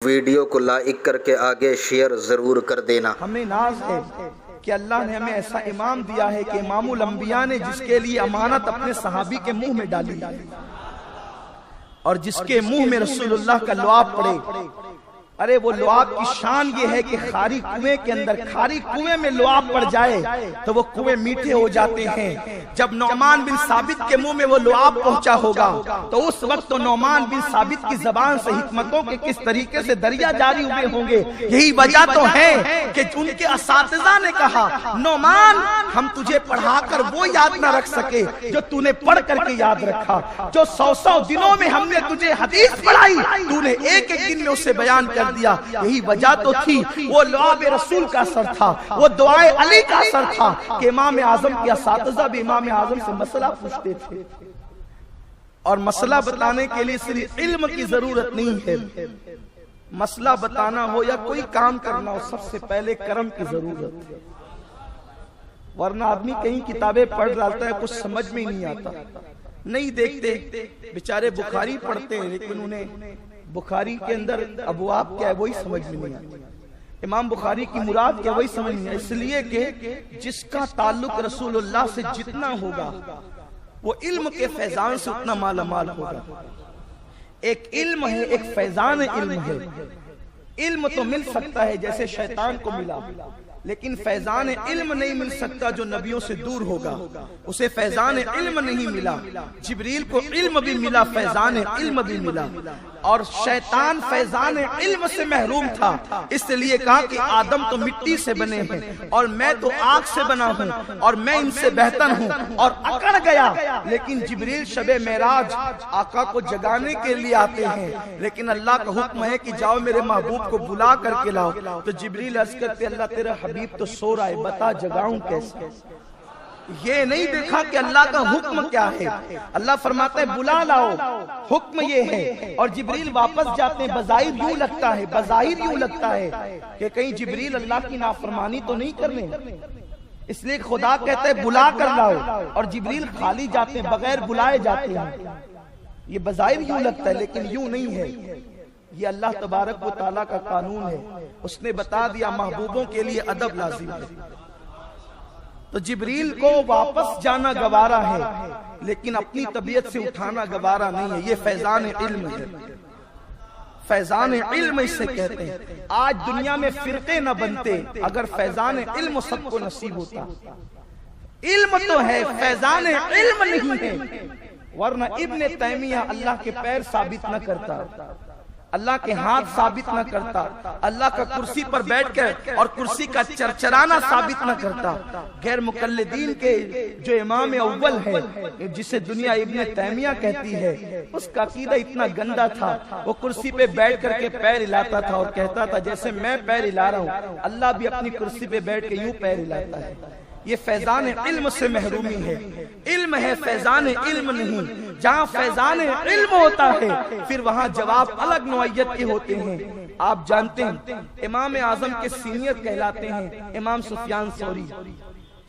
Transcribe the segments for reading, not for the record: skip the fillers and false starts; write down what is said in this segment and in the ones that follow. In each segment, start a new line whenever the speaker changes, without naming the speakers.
Video کو like کر کے آگے شیئر ضرور کر دینا۔
ہمیں ناز ہے کہ اللہ نے ہمیں ایسا امام دیا ہے کہ امام الانبیاء نے جس کے لیے امانت اپنے صحابی کے منہ میں ڈالی اور جس کے منہ میں رسول اللہ کا لعاب پڑے، ارے وہ لعاب کی شان یہ ہے کہ خاری کنویں کے اندر خاری کنویں میں لعاب پڑ جائے تو وہ کنویں میٹھے ہو جاتے ہیں۔ جب نعمان بن ثابت کے منہ میں وہ لعاب پہنچا ہوگا تو اس وقت تو نعمان بن ثابت کی زبان سے حکمتوں کے کس طریقے سے دریا جاری ہوئے ہوں گے۔ یہی وجہ تو ہے کہ ان کے اساتذہ نے کہا نعمان ہم تجھے پڑھا کر وہ یاد نہ رکھ سکے جو تو نے پڑھ کر کے یاد رکھا، جو 100 دنوں میں ہم نے تجھے حدیث پڑھائی تو نے ایک ایک دن میں اسے بیان کر دیا۔ یہی وجہ تو تھی، وہ لعاب رسول کا اثر تھا، وہ دعائے علی کا اثر تھا کہ امام اعظم کے اساتذہ بھی امام اعظم سے مسئلہ پوچھتے تھے۔ اور مسئلہ بتانے کے لیے صرف علم کی ضرورت نہیں ہے، مسئلہ بتانا ہو یا کوئی کام کرنا ہو سب سے پہلے کرم کی ضرورت ہے۔ ورنہ آدمی کہیں کتابیں پڑھ ڈالتا ہے کچھ سمجھ میں ہی نہیں آتا، نہیں دیکھتے بیچارے بخاری پڑھتے ہیں لیکن انہیں بخاری کے اندر ابواب کیا ہے وہی سمجھ میں نہیں آتی، امام بخاری کی مراد کیا وہی سمجھ نہیں آتی، اس لیے کہ جس کا تعلق رسول اللہ سے جتنا ہوگا وہ علم کے فیضان سے اتنا مالا مال ہوگا۔ ایک علم ہے، ایک فیضان علم ہے۔ علم تو مل سکتا ہے جیسے شیطان کو ملا، لیکن فیضان علم نہیں مل سکتا جو نبیوں سے دور ہوگا، اسے فیضان علم نہیں ملا۔ جبریل کو علم بھی ملا، فیضان علم بھی ملا، اور شیطان فیضان علم سے محروم تھا، اس لیے کہا کہ آدم تو مٹی سے بنے ہیں اور میں تو آگ سے بنا ہوں اور میں ان سے بہتر ہوں، اور اکڑ گیا۔ لیکن جبریل شب معراج آقا کو جگانے کے لیے آتے ہیں، لیکن اللہ کا حکم ہے کہ جاؤ میرے محبوب کو بلا کر کے لاؤ، تو جبریل عرض کرتے اللہ تیرا حبیب تو سو رہا ہے، بتا جگاؤں کیسے؟ یہ نہیں دیکھا کہ اللہ کا حکم کیا ہے، اللہ فرماتا ہے بلا لاؤ، حکم یہ ہے، اور جبریل واپس جاتے ہیں۔ بظاہر یوں لگتا ہے کہ کہیں جبریل اللہ کی نافرمانی تو نہیں کرنے، اس لیے خدا کہتا ہے بلا کر لاؤ، اور جبریل خالی جاتے ہیں، بغیر بلائے جاتے ہیں۔ یہ بظاہر یوں لگتا ہے لیکن یوں نہیں ہے، یہ اللہ تبارک و تعالیٰ کا قانون ہے، اس نے بتا دیا محبوبوں کے لیے ادب لازم ہے۔ تو جبریل کو واپس جانا گوارا ہے لیکن اپنی طبیعت سے اٹھانا گوارا نہیں ہے، یہ فیضان علم ہے، فیضان علم اسے کہتے ہیں۔ آج دنیا میں فرقے نہ بنتے اگر فیضان علم سب کو نصیب ہوتا۔ علم تو ہے، فیضان علم نہیں ہے، ورنہ ابن تیمیہ اللہ کے پیر ثابت نہ کرتا، اللہ کے ہاتھ ثابت نہ کرتا، اللہ کا کرسی پر بیٹھ کر اور کرسی کا چرچرانا ثابت نہ کرتا۔ غیر مقلدین کے جو امام اول ہے جسے دنیا ابن تیمیہ کہتی ہے، اس کا عقیدہ اتنا گندا تھا، وہ کرسی پہ بیٹھ کر کے پیر ہلاتا تھا اور کہتا تھا جیسے میں پیر ہلا رہا ہوں اللہ بھی اپنی کرسی پہ بیٹھ کے یوں پیر ہلاتا ہے۔ یہ فیضان علم سے محرومی ہے، علم ہے فیضان علم نہیں۔ جہاں فیضان علم ہوتا ہے پھر وہاں جواب الگ نوعیت کے ہوتے ہیں۔ آپ جانتے ہیں امام اعظم کے سینئر کہلاتے ہیں امام سفیان ثوری۔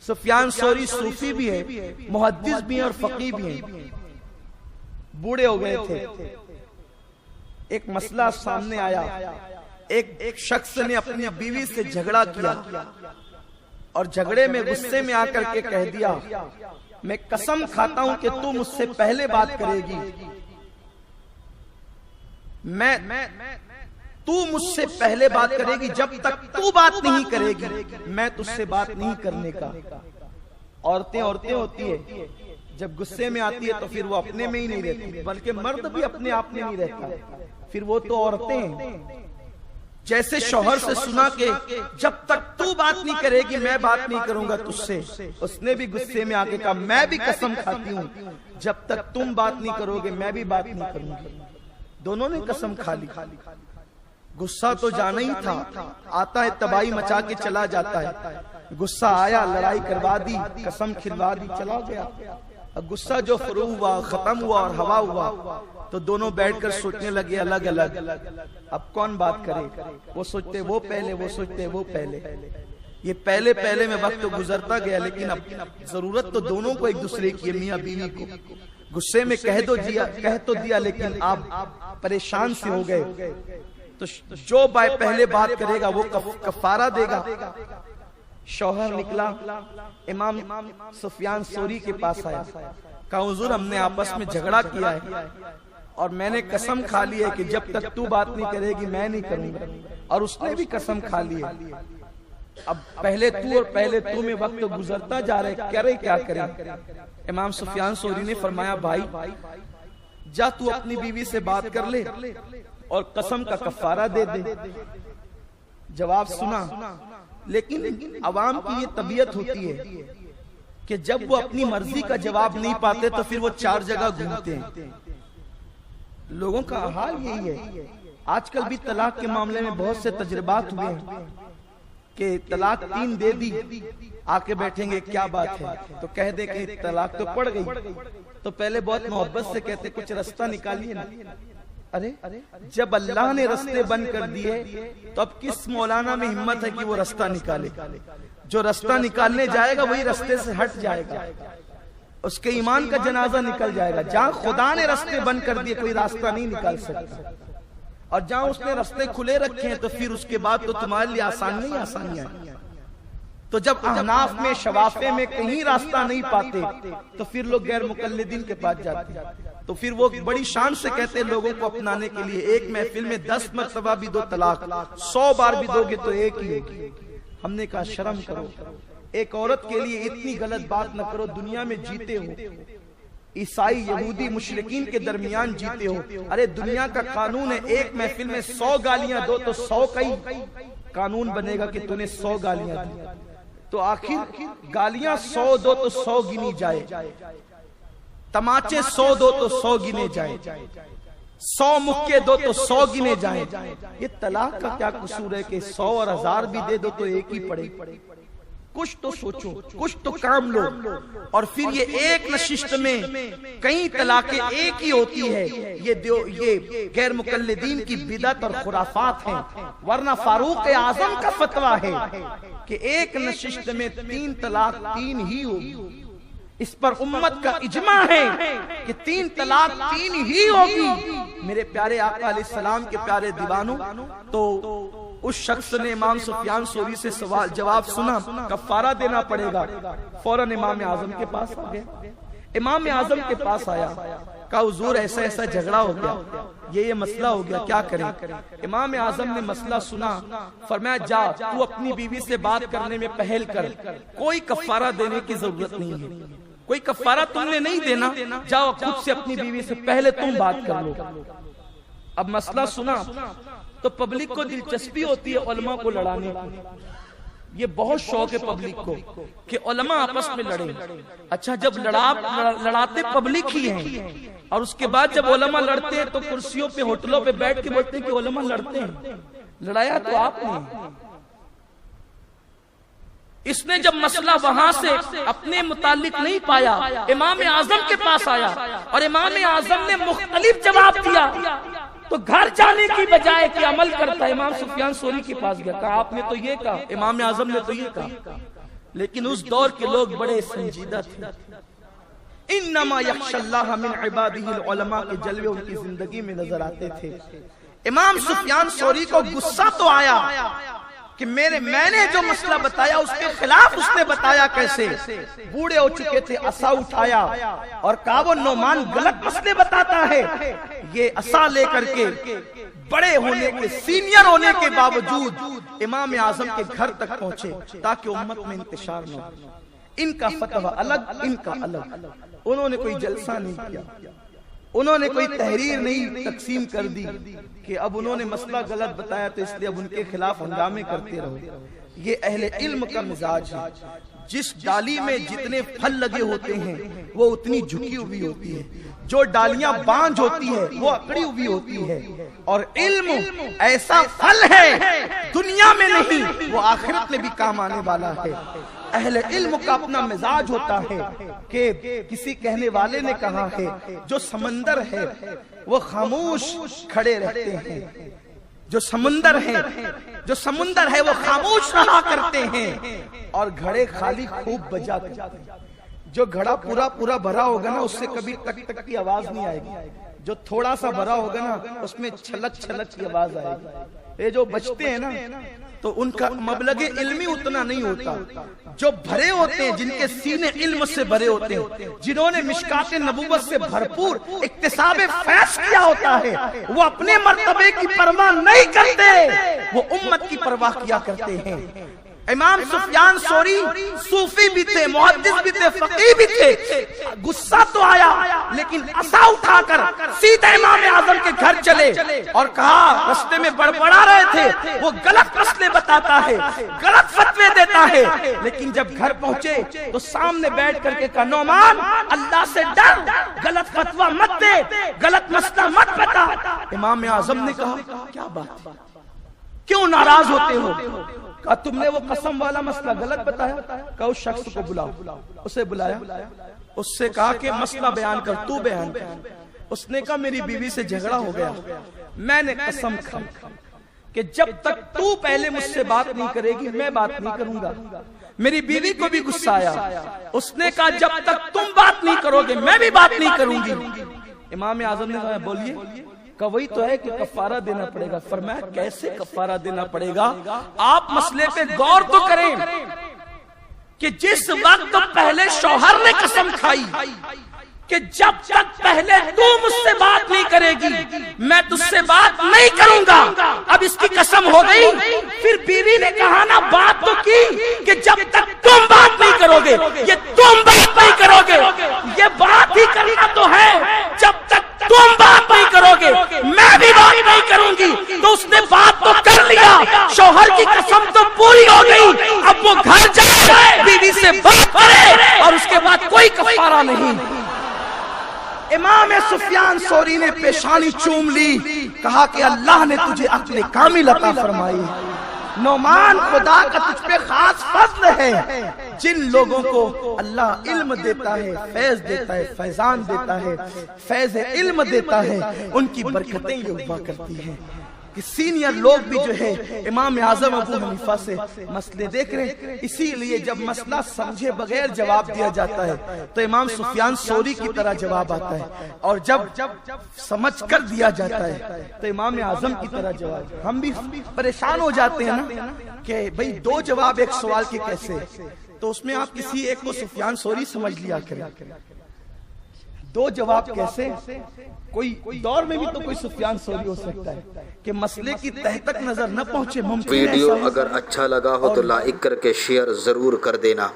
سفیان ثوری صوفی بھی ہے، محدث بھی ہیں اور فقیہ بھی ہیں، بوڑھے ہو گئے تھے۔ ایک مسئلہ سامنے آیا، ایک شخص نے اپنی بیوی سے جھگڑا کیا اور جھگڑے میں غصے میں آ کر کے کہہ دیا میں قسم کھاتا ہوں کہ تو مجھ سے پہلے بات کرے گی، تو مجھ سے پہلے بات کرے گی، جب تک تو بات نہیں کرے گی میں تجھ سے بات نہیں کرنے کا۔ عورتیں ہوتی ہے، جب غصے میں آتی ہے تو پھر وہ اپنے میں ہی نہیں رہتی، بلکہ مرد بھی اپنے آپ میں نہیں رہتا، پھر وہ تو عورتیں ہیں۔ جیسے شوہر سے سنا کہ جب تک تو بات نہیں کرے گی میں بات نہیں کروں گا تجھ سے، اس نے بھی غصے میں آ کے کہا میں بھی قسم کھاتی ہوں جب تک تم بات نہیں کرو گے میں بھی بات نہیں کروں گی۔ دونوں نے قسم کھا لی۔ غصہ تو جانا ہی تھا، آتا ہے تباہی مچا کے چلا جاتا ہے۔ غصہ آیا، لڑائی کروا دی، قسم کھلوا دی، چلا گیا۔ اب غصہ جو فرو ہوا، ختم ہوا اور ہوا ہوا تو دونوں بیٹھ کر سوچنے لگے الگ الگ، اب کون بات کرے؟ وہ سوچتے وہ پہلے، وہ سوچتے وہ پہلے۔ یہ پہلے میں وقت تو گزرتا گیا لیکن اب ضرورت تو دونوں کو ایک دوسرے کی، میاں بیوی کو۔ غصے میں کہہ تو دیا لیکن آپ پریشان سے ہو گئے تو جو پہلے بات کرے گا وہ کفارہ دے گا۔ شوہر نکلا، امام سفیان ثوری کے پاس آیا، کہا حضور ہم نے آپس میں جھگڑا کیا ہے اور میں نے قسم کھا لی ہے کہ جب تک تو بات نہیں کرے گی میں نہیں کروں گا، اور اس نے بھی قسم کھا لی ہے۔ اب پہلے تو اور پہلے تو میں وقت گزرتا جا رہا ہے، کیا کریں؟ امام سفیان ثوری نے فرمایا بھائی جا تو اپنی بیوی سے بات کر لے اور قسم کا کفارہ دے دے۔ جواب سنا، لیکن عوام کی یہ طبیعت ہوتی ہے کہ جب وہ اپنی مرضی کا جواب نہیں پاتے تو پھر وہ چار جگہ گھومتے ہیں۔ لوگوں کا حال یہی ہے۔ آج کل بھی طلاق کے معاملے میں بہت سے تجربات ہوئے ہیں کہ طلاق 3 دے دی، آ کے بیٹھیں گے کیا بات ہے تو کہہ دے کہ طلاق تو پڑ گئی، تو پہلے بہت محبت سے کہتے کچھ رستہ نکالیے نا۔ ارے جب اللہ نے رستے بند کر دیے تو اب کس مولانا میں ہمت ہے کہ وہ رستہ نکالے؟ جو رستہ نکالنے جائے گا وہی رستے سے ہٹ جائے گا، اس کے ایمان کا جنازہ نکل جائے گا۔ جہاں خدا نے رستے بند کر دیے کوئی راستہ نہیں نکال سکتا، اور جہاں اس نے رستے کھلے رکھے ہیں تو پھر اس کے بعد تو تمہارے لیے آسانیاں ہیں۔ تو جب احناف میں شوافے میں کہیں راستہ نہیں پاتے تو پھر لوگ غیر مقلدین کے پاس جاتے ہیں، تو پھر وہ بڑی شان سے کہتے ہیں لوگوں کو اپنانے کے لیے ایک محفل میں 10 مرتبہ بھی دو طلاق، 100 بار بھی دو گے تو ایک ہی ہوگی۔ ہم نے کہا شرم کرو، ایک عورت کے لیے اتنی غلط بات نہ کرو، دنیا میں جیتے ہو، عیسائی یہودی مشرکین کے درمیان جیتے ہو۔ ارے دنیا کا قانون ہے ایک محفل میں 100 گالیاں دو تو 100 کا ہی قانون بنے گا کہ تو نے 100 گالیاں دی، تو آخر گالیاں 100 دو تو 100 گنی جائے، تماچے 100 دو تو 100 گنے جائیں، 100 مکے دو تو 100 گنے جائیں۔ یہ طلاق کا کیا قصور ہے کہ 100 اور 1000 بھی دے دو تو ایک ہی پڑے؟ کچھ تو سوچو، کچھ تو کام لو۔ اور پھر یہ ایک نشست میں کئی طلاقیں ایک ہی ہوتی ہے، یہ غیر مقلدین کی بدعت اور خرافات ہیں، ورنہ فاروق اعظم کا فتویٰ ہے کہ ایک نشست میں 3 طلاق 3 ہی ہوگی۔ اس پر امت کا اجماع ہے کہ 3 طلاق 3 ہی ہوگی۔ میرے پیارے آقا علیہ السلام کے پیارے دیوانوں، تو اس شخص نے امام سفیان ثوری سے سوال جواب سنا، کفارہ دینا پڑے گا، فوراً امام اعظم کے پاس آ گیا۔ امام اعظم کے پاس آیا، کہا حضور ایسا ایسا جھگڑا ہو گیا، یہ مسئلہ ہو گیا، کیا کریں؟ امام اعظم نے مسئلہ سنا، فرمایا جا تو اپنی بیوی سے بات کرنے میں پہل کر، کوئی کفارہ دینے کی ضرورت نہیں ہے، کوئی کفارہ تم نے نہیں دینا، جاؤ خود سے اپنی بیوی سے پہلے تم بات کر لو۔ اب مسئلہ سنا تو پبلک کو دلچسپی ہوتی ہے علماء کو لڑانے کی، یہ بہت شوق ہے پبلک کو کہ علماء آپس میں لڑیں۔ اچھا جب لڑاتے پبلک ہی ہیں، اور اس کے بعد جب علماء لڑتے ہیں تو کرسیوں پہ ہوٹلوں پہ بیٹھ کے بولتے ہیں کہ علماء لڑتے ہیں، لڑایا تو آپ نے۔ اس نے جب مسئلہ وہاں سے اپنے متعلق نہیں پایا، امام اعظم کے پاس آیا اور امام اعظم نے مختلف جواب دیا، تو گھر جانے کی بجائے کہ عمل کرتا امام سفیان ثوری کے پاس گیا، کہا آپ نے تو یہ کہا، امام اعظم نے تو یہ کہا۔ لیکن اس دور کے لوگ بڑے سنجیدہ تھے۔ انما یخشی اللہ من عبادہ العلماء کے جلوے ان کی زندگی میں نظر آتے تھے۔ امام سفیان ثوری کو غصہ تو آیا کہ میں نے جو مسئلہ بتایا اس کے خلاف اس نے بتایا کیسے؟ بوڑھے ہو چکے تھے، عصا اٹھایا اور کہا وہ نعمان غلط مسئلے بتاتا ہے۔ یہ عصا لے کر کے بڑے ہونے کے سینئر ہونے کے باوجود امام اعظم کے گھر تک پہنچے تاکہ امت میں انتشار نہ ہو۔ ان کا فتویٰ الگ، ان کا الگ۔ انہوں نے کوئی جلسہ نہیں کیا، انہوں نے کوئی تحریر نہیں تقسیم کر دی کہ اب انہوں نے مسئلہ غلط بتایا تو اس لیے اب ان کے خلاف ہنگامے کرتے رہو۔ یہ اہل علم کا مزاج ہے، جس ڈالی میں جتنے پھل لگے ہوتے ہیں وہ اتنی جھکی ہوئی ہوتی ہے، جو ڈالیاں بانجھ ہوتی ہے وہ اکڑی ہوئی ہوتی ہے، اور علم ایسا پھل ہے دنیا میں نہیں وہ آخرت میں بھی کام آنے والا ہے۔ اہل علم کا اپنا مزاج ہوتا ہے کہ کسی کہنے والے نے کہا ہے جو سمندر ہے وہ خاموش کھڑے رہتے ہیں، جو سمندر ہے وہ خاموش رہا کرتے ہیں، اور گھڑے خالی خوب بجا کرتے ہیں۔ جو گھڑا پورا بھرا ہوگا نا اس سے کبھی تک تک کی آواز نہیں آئے گی، جو تھوڑا سا بھرا ہوگا نا اس میں چھلک چھلک کی آواز آئے گی. یہ جو بچتے ہیں نا تو ان کا مبلغ علمی اتنا نہیں ہوتا. جو بھرے ہوتے ہیں، جن کے سینے علم سے بھرے ہوتے ہیں، جنہوں نے مشکات نبوت سے بھرپور اکتساب فیض کیا ہوتا ہے، وہ اپنے مرتبے کی پرواہ نہیں کرتے، وہ امت کی پرواہ کیا کرتے ہیں. امام سفیان ثوری صوفی بھی تھے، محدث بھی تھے، فقیہ بھی تھے. غصہ تو آیا لیکن عصا اٹھا کر سیدھے امام اعظم کے گھر چلے اور کہا، رستے میں بڑبڑا رہے تھے، وہ غلط مسئلے بتاتا ہے، غلط فتوے دیتا ہے. لیکن جب گھر پہنچے تو سامنے بیٹھ کر کے کہا، نعمان اللہ سے ڈر، غلط فتویٰ مت دے، غلط مسئلہ مت بتا. امام اعظم نے کہا، کیا بات، کیوں ناراض ہوتے ہو؟ کہا تم نے وہ قسم والا مسئلہ غلط بتایا. کہا اس شخص کو بلاؤ. اسے بلایا، اس سے کہا کہ مسئلہ بیان کر، تو بیان کر. اس نے کہا میری بیوی سے جھگڑا ہو گیا، میں نے قسم کھائی کہ جب تک تو پہلے مجھ سے بات نہیں کرے گی میں بات نہیں کروں گا. میری بیوی کو بھی غصہ آیا، اس نے کہا جب تک تم بات نہیں کرو گے میں بھی بات نہیں کروں گی. امام اعظم نے کہا بولیے. کہ وہی تو ہے کہ کفارہ دینا پڑے گا. فرمایا کیسے کفارہ دینا پڑے گا؟ آپ مسئلے پہ غور تو کریں کہ جس وقت پہلے شوہر نے قسم کھائی کہ جب تک پہلے تو مجھ سے بات نہیں کرے گی میں تجھ سے بات نہیں کروں گا، اب اس کی قسم ہو گئی. پھر بیوی نے کہا نا بات تو کی کہ جب تک تم بات نہیں کرو گے، یہ تم بات نہیں کرو گے، یہ بات ہی کرنا تو ہے. جب تک تم بات نہیں کرو گے میں بھی بات نہیں کروں گی. تو اس نے بات تو کر لیا، شوہر کی قسم تو پوری ہو گئی. اب وہ گھر جائے، بیوی سے بات کرے اور اس کے بعد کوئی کفارہ نہیں. امام سفیان ثوری نے پیشانی چوم لی، کہا کہ اللہ نے تجھے عقل کامل عطا فرمائی. نعمان خدا کا تجھ پہ خاص فضل ہے. جن لوگوں کو اللہ علم دیتا ہے، فیض دیتا ہے، فیضان دیتا ہے، فیض علم دیتا ہے، ان کی برکتیں یہ ہوا کرتی ہیں. کہ سینئر لوگ بھی جو ہے امام اعظم ابو حنیفہ سے مسئلے دیکھ رہے ہیں. اسی لیے جب مسئلہ سمجھے بغیر جواب دیا جاتا ہے تو امام سفیان ثوری کی طرح جواب آتا ہے، اور جب سمجھ کر دیا جاتا ہے تو امام اعظم کی طرح جواب. ہم بھی پریشان ہو جاتے ہیں نا کہ بھئی دو جواب ایک سوال کے کیسے، تو اس میں آپ کسی ایک کو سفیان ثوری سمجھ لیا کریں. دو جواب کیسے؟ کوئی دور میں بھی تو کوئی سفیان ثوری ہو سکتا ہے کہ مسئلے کی تہ تک نظر نہ پہنچے.
ویڈیو اگر اچھا لگا ہو تو لائک کر کے شیئر ضرور کر دینا.